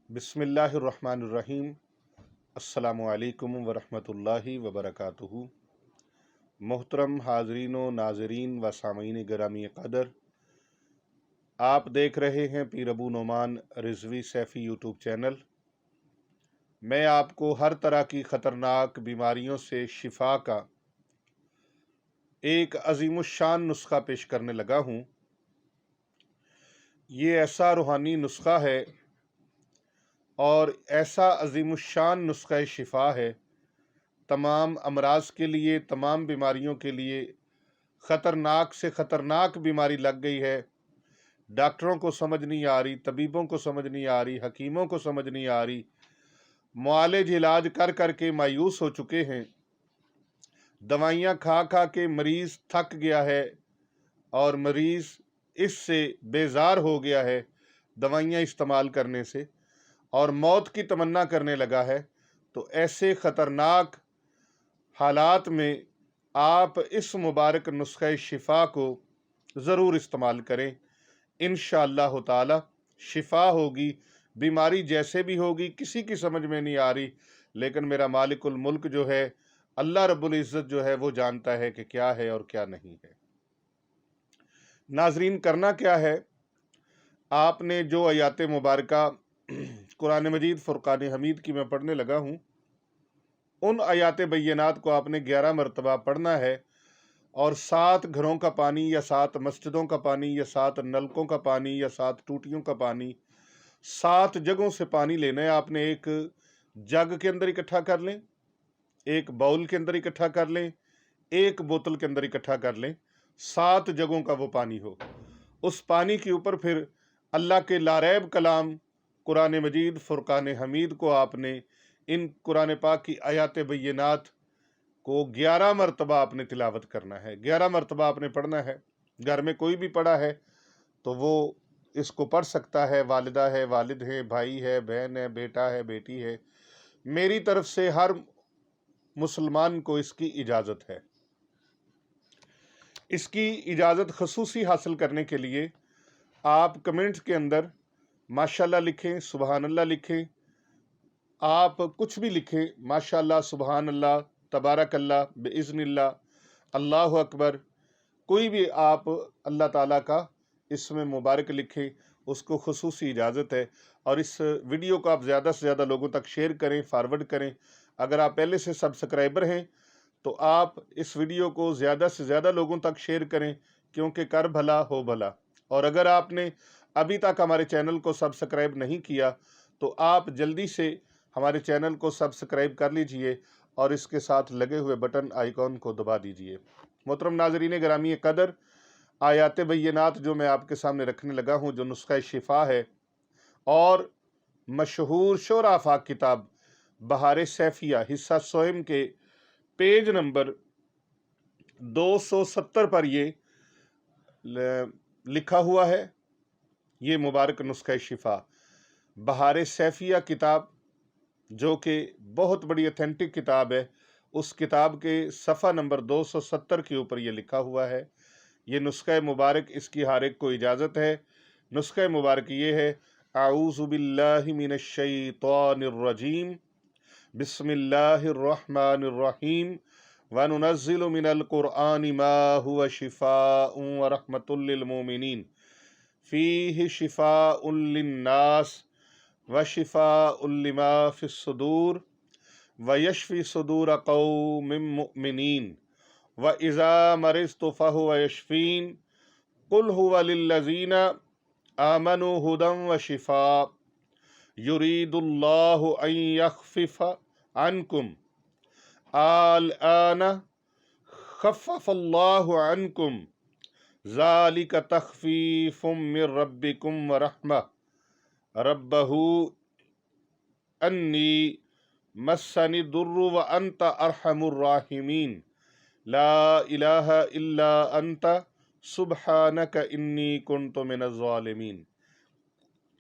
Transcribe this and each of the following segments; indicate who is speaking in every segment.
Speaker 1: बिस्मिल्लाहिर्रहमानिर्रहीम। अस्सलामु अलैकुम वरहमतुल्लाहि वबरकातुहू। मोहतरम हाजरीन व नाजरीन व सामीन गिरामी कदर, आप देख रहे हैं पीर अबू नोमान रिजवी सैफ़ी यूट्यूब चैनल। मैं आपको हर तरह की ख़तरनाक बीमारियों से शिफा का एक अजीमुश्शान नुस्खा पेश करने लगा हूँ। ये ऐसा रूहानी नुस्खा है और ऐसा अजीमुश्शान नुस्खा शिफा है, तमाम अमराज के लिए, तमाम बीमारियों के लिए। ख़तरनाक से ख़तरनाक बीमारी लग गई है, डॉक्टरों को समझ नहीं आ रही, तबीबों को समझ नहीं आ रही, हकीमों को समझ नहीं आ रही, मुआलिज इलाज कर कर के मायूस हो चुके हैं। दवाइयाँ खा खा के मरीज़ थक गया है और मरीज़ इससे बेजार हो गया है दवाइयाँ इस्तेमाल करने से, और मौत की तमन्ना करने लगा है। तो ऐसे ख़तरनाक हालात में आप इस मुबारक नुस्ख़े शिफा को ज़रूर इस्तेमाल करें। इंशाअल्लाह ताला शिफा होगी। बीमारी जैसे भी होगी, किसी की समझ में नहीं आ रही, लेकिन मेरा मालिकुल मुल्क जो है, अल्लाह रब्बुल इज़्ज़त जो है, वो जानता है कि क्या है और क्या नहीं है। नाजरीन, करना क्या है, आपने जो आयात मुबारका कुरान मजीद फ़ुरक़ान हमीद की मैं पढ़ने लगा हूँ, उन आयात बय्यनात को आपने 11 मरतबा पढ़ना है, और 7 घरों का पानी या 7 मस्जिदों का पानी या 7 नलकों का पानी या 7 टूटियों का पानी, 7 जगहों से पानी लेना है। आपने एक जग के अंदर इकट्ठा कर लें, एक बाउल के अंदर इकट्ठा कर लें, एक बोतल के अंदर इकट्ठा कर लें। 7 जगहों का वो पानी हो। उस पानी के ऊपर फिर अल्लाह के लारैब कलाम कुरान मजीद फ़ुरक़ान हमीद को आपने, इन कुरान पाक की आयात बय्यनात को 11 मरतबा आपने तिलावत करना है। 11 मरतबा आपने पढ़ना है। घर में कोई भी पढ़ा है तो वो इसको पढ़ सकता है। वालिदा है, वालिद है, भाई है, बहन है, बेटा है, बेटी है। मेरी तरफ से हर मुसलमान को इसकी इजाज़त है। इसकी इजाज़त ख़ुसूसी हासिल करने के लिए आप कमेंट्स के अंदर माशाल्लाह लिखें, सुबहान अल्लाह लिखें। आप कुछ भी लिखें, माशाल्लाह, सुबहान अल्लाह, तबारक अल्लाह, बिइज़्निल्लाह, अल्लाहु अकबर, कोई भी आप अल्लाह ताला का इसमें मुबारक लिखें, उसको ख़ुसूसी इजाज़त है। और इस वीडियो को आप ज़्यादा से ज़्यादा लोगों तक शेयर करें, फॉरवर्ड करें। अगर आप पहले से सब्सक्राइबर हैं तो आप इस वीडियो को ज़्यादा से ज़्यादा लोगों तक शेयर करें, क्योंकि कर भला हो भला। और अगर आपने अभी तक हमारे चैनल को सब्सक्राइब नहीं किया तो आप जल्दी से हमारे चैनल को सब्सक्राइब कर लीजिए और इसके साथ लगे हुए बटन आइकॉन को दबा दीजिए। मोहतरम नाज़रीन गिरामी कदर, आयात बय्यनात जो मैं आपके सामने रखने लगा हूँ, जो नुस्ख़ा शिफा है, और मशहूर शोराफा किताब बहार सैफिया हिस्सा सोयम के पेज नंबर 270 पर ये लिखा हुआ है। ये मुबारक नुस्ख़ा शिफा बहार सैफिया किताब, जो कि बहुत बड़ी ऑथेंटिक किताब है, उस किताब के सफ़ा नंबर 270 के ऊपर ये लिखा हुआ है। ये नुस्ख़ा मुबारक, इसकी हर एक को इजाज़त है। नुस्ख़ा मुबारक ये है, आऊज़ु बिल्लाहि मिनश शैतानिर रजीम, बिस्मिल्लाहिर्रहमानिर्रहीम, व नुनज़्ज़िलु मिनल क़ुरआनि मा हुवा शिफ़ाउन व रहमतुल लिल मोमिनीन, फ़ीहि शिफ़ाउन लिन्नास व शिफ़ाउन लिमा फ़िस्सुदूर व यशफ़ी सुदूर क़ौमिन मुअमिनीन व इज़ा मरिज़्तु फ़हुव यशफ़ीन क़ुल हुवा लिल्लज़ीना आमनू हुदन व शिफ़ा युरीदुल्लाहु अन यख़्फ़िफ़ अन्कुम अलआन ख़फ़फ़ल्लाहु अन्कुम ज़ालिका तख़फ़ीफ़ुम मिर रब्बिकुम व रहमह रब्बहू अन्नी मस्सनि दुर्रु व अंत अरहमुर राहिमीन ला इलाहा इल्ला अंत सुब्हानक इन्नी कुन्तु मिनज़ ज़ालिमीन।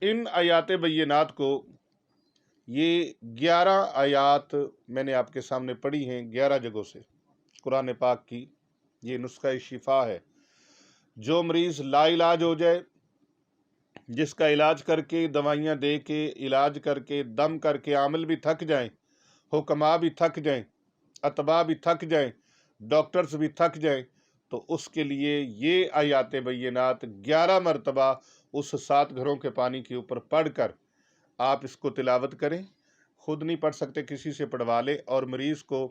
Speaker 1: इन आयात बय्यनात को, ये 11 आयात मैंने आपके सामने पढ़ी हैं 11 जगहों से कुरान पाक की। ये नुस्ख़ा शिफा है। जो मरीज़ लाइलाज हो जाए, جس کا علاج کر کے، دوائیاں دے کے، علاج کر کے، دم کر کے عامل بھی تھک جائیں، حکماء بھی تھک جائیں، اتباع بھی تھک جائیں، ڈاکٹرز بھی تھک جائیں، تو اس کے لیے یہ آیات بینات 11 مرتبہ اس 7 گھروں کے پانی کے اوپر پڑھ کر آپ اس کو تلاوت کریں۔ خود نہیں پڑھ سکتے کسی سے پڑھوا لیں، اور مریض کو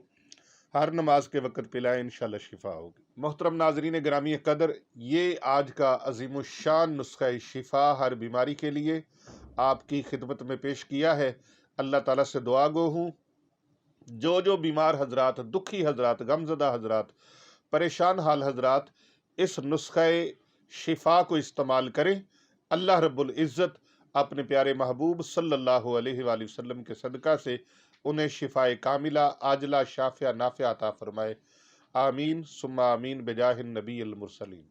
Speaker 1: ہر نماز کے وقت پلائیں، انشاءاللہ شفا ہوگی۔ محترم ناظرین گرامی قدر، یہ آج کا عظیم الشان نسخہ شفا ہر بیماری کے لیے آپ کی خدمت میں پیش کیا ہے۔ اللہ تعالیٰ سے دعا گو ہوں، جو بیمار حضرات، دکھی حضرات، غمزدہ حضرات، پریشان حال حضرات اس نسخہ شفا کو استعمال کریں، اللہ رب العزت اپنے پیارے محبوب صلی اللہ علیہ وآلہ وسلم کے صدقہ سے انہیں شفا کاملہ، عاجلہ، شافیہ، نافعہ عطا فرمائے۔ آمین ثم آمین بجاہ النبی المرسلین۔